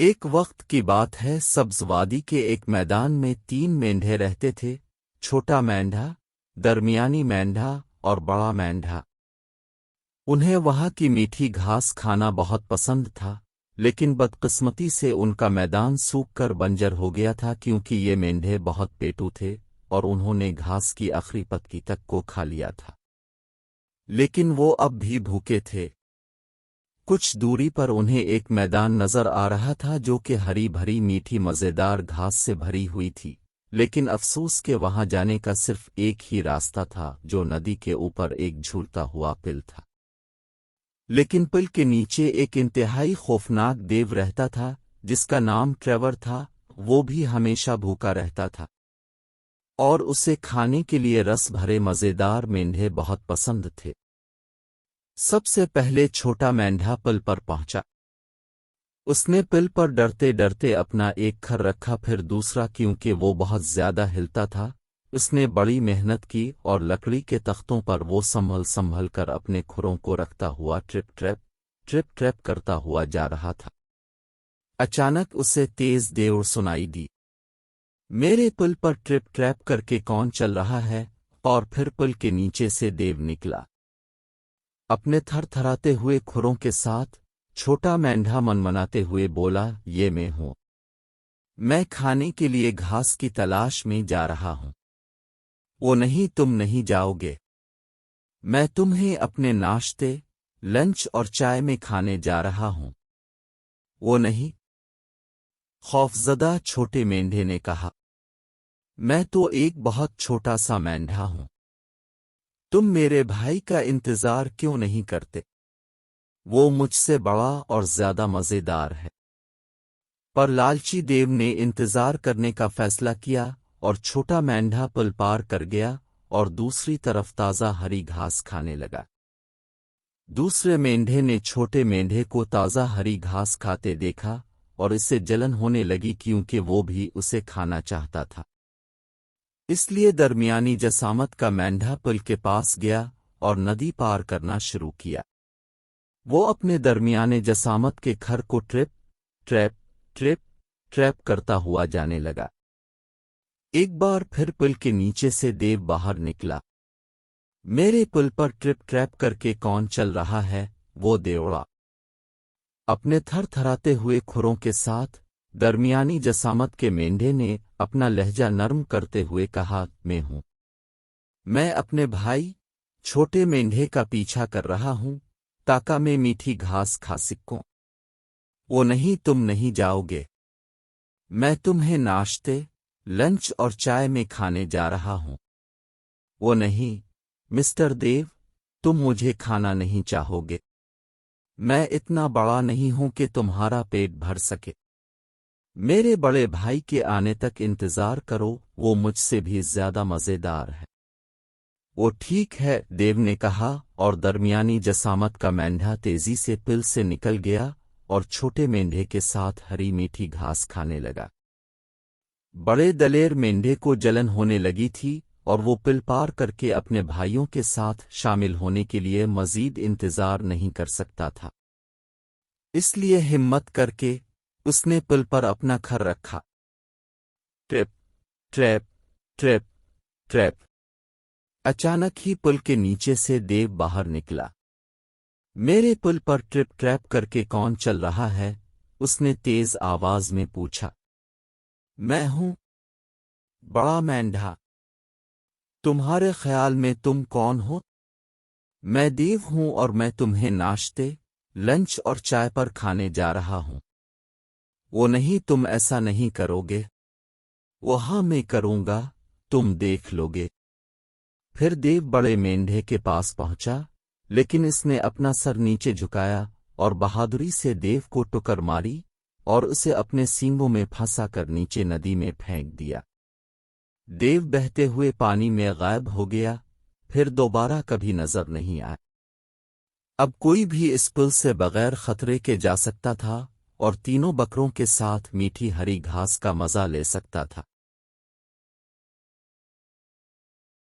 ایک وقت کی بات ہے، سبز وادی کے ایک میدان میں 3 مینڈھے رہتے تھے، چھوٹا مینڈھا، درمیانی مینڈھا اور بڑا مینڈھا۔ انہیں وہاں کی میٹھی گھاس کھانا بہت پسند تھا، لیکن بدقسمتی سے ان کا میدان سوکھ کر بنجر ہو گیا تھا کیونکہ یہ مینڈھے بہت پیٹو تھے اور انہوں نے گھاس کی آخری پتی تک کو کھا لیا تھا۔ لیکن وہ اب بھی بھوکے تھے۔ کچھ دوری پر انہیں ایک میدان نظر آ رہا تھا جو کہ ہری بھری میٹھی مزیدار گھاس سے بھری ہوئی تھی، لیکن افسوس کہ وہاں جانے کا صرف ایک ہی راستہ تھا جو ندی کے اوپر ایک جھولتا ہوا پل تھا۔ لیکن پل کے نیچے ایک انتہائی خوفناک دیو رہتا تھا جس کا نام ٹریور تھا۔ وہ بھی ہمیشہ بھوکا رہتا تھا اور اسے کھانے کے لیے رس بھرے مزیدار مینڈھے بہت پسند تھے۔ سب سے پہلے چھوٹا مینڈھا پل پر پہنچا۔ اس نے پل پر ڈرتے ڈرتے اپنا ایک کھر رکھا، پھر دوسرا، کیونکہ وہ بہت زیادہ ہلتا تھا۔ اس نے بڑی محنت کی اور لکڑی کے تختوں پر وہ سنبھل کر اپنے کھروں کو رکھتا ہوا ٹرپ ٹریپ کرتا ہوا جا رہا تھا۔ اچانک اسے تیز دیور سنائی دی۔ میرے پل پر ٹرپ ٹریپ کر کے کون چل رہا ہے؟ اور پھر پل کے نیچے سے دیو نکلا۔ اپنے تھر تھراتے ہوئے کھروں کے ساتھ چھوٹا مینڈھا منمناتے ہوئے بولا، یہ میں ہوں۔ میں کھانے کے لیے گھاس کی تلاش میں جا رہا ہوں۔ وہ نہیں، تم نہیں جاؤ گے۔ میں تمہیں اپنے ناشتے، لنچ اور چائے میں کھانے جا رہا ہوں۔ وہ نہیں، خوفزدہ چھوٹے مینڈھے نے کہا۔ میں تو ایک بہت چھوٹا سا مینڈھا ہوں۔ تم میرے بھائی کا انتظار کیوں نہیں کرتے؟ وہ مجھ سے بڑا اور زیادہ مزیدار ہے۔ پر لالچی دیو نے انتظار کرنے کا فیصلہ کیا اور چھوٹا مینڈھا پل پار کر گیا اور دوسری طرف تازہ ہری گھاس کھانے لگا۔ دوسرے مینڈھے نے چھوٹے مینڈھے کو تازہ ہری گھاس کھاتے دیکھا اور اسے جلن ہونے لگی کیونکہ وہ بھی اسے کھانا چاہتا تھا۔ اس لیے درمیانی جسامت کا مینڈھا پل کے پاس گیا اور ندی پار کرنا شروع کیا۔ وہ اپنے درمیانے جسامت کے کھر کو ٹریپ کرتا ہوا جانے لگا۔ ایک بار پھر پل کے نیچے سے دیو باہر نکلا۔ میرے پل پر ٹرپ ٹریپ کر کے کون چل رہا ہے؟ وہ دیوڑا۔ اپنے تھر تھراتے ہوئے کھروں کے ساتھ درمیانی جسامت کے مینڈھے نے اپنا لہجہ نرم کرتے ہوئے کہا، میں ہوں۔ میں اپنے بھائی چھوٹے مینڈھے کا پیچھا کر رہا ہوں تاکہ میں میٹھی گھاس کھا سکوں۔ وہ نہیں، تم نہیں جاؤ گے۔ میں تمہیں ناشتے، لنچ اور چائے میں کھانے جا رہا ہوں۔ وہ نہیں، مسٹر دیو، تم مجھے کھانا نہیں چاہو گے۔ میں اتنا بڑا نہیں ہوں کہ تمہارا پیٹ بھر سکے۔ میرے بڑے بھائی کے آنے تک انتظار کرو، وہ مجھ سے بھی زیادہ مزیدار ہے۔ وہ ٹھیک ہے، دیو نے کہا، اور درمیانی جسامت کا مینڈھا تیزی سے پل سے نکل گیا اور چھوٹے مینڈھے کے ساتھ ہری میٹھی گھاس کھانے لگا۔ بڑے دلیر مینڈھے کو جلن ہونے لگی تھی اور وہ پل پار کر کے اپنے بھائیوں کے ساتھ شامل ہونے کے لیے مزید انتظار نہیں کر سکتا تھا۔ اس لیے ہمت کر کے اس نے پل پر اپنا کھر رکھا۔ ٹریپ۔ اچانک ہی پل کے نیچے سے دیو باہر نکلا۔ میرے پل پر ٹرپ ٹریپ کر کے کون چل رہا ہے؟ اس نے تیز آواز میں پوچھا۔ میں ہوں، بڑا مینڈھا۔ تمہارے خیال میں تم کون ہو؟ میں دیو ہوں اور میں تمہیں ناشتے، لنچ اور چائے پر کھانے جا رہا ہوں۔ وہ نہیں، تم ایسا نہیں کرو گے۔ وہ ہاں، میں کروں گا، تم دیکھ لو گے۔ پھر دیو بڑے مینڈھے کے پاس پہنچا، لیکن اس نے اپنا سر نیچے جھکایا اور بہادری سے دیو کو ٹکر ماری اور اسے اپنے سینگوں میں پھنسا کر نیچے ندی میں پھینک دیا۔ دیو بہتے ہوئے پانی میں غائب ہو گیا، پھر دوبارہ کبھی نظر نہیں آیا۔ اب کوئی بھی اس پل سے بغیر خطرے کے جا سکتا تھا اور تینوں بکروں کے ساتھ میٹھی ہری گھاس کا مزہ لے سکتا تھا۔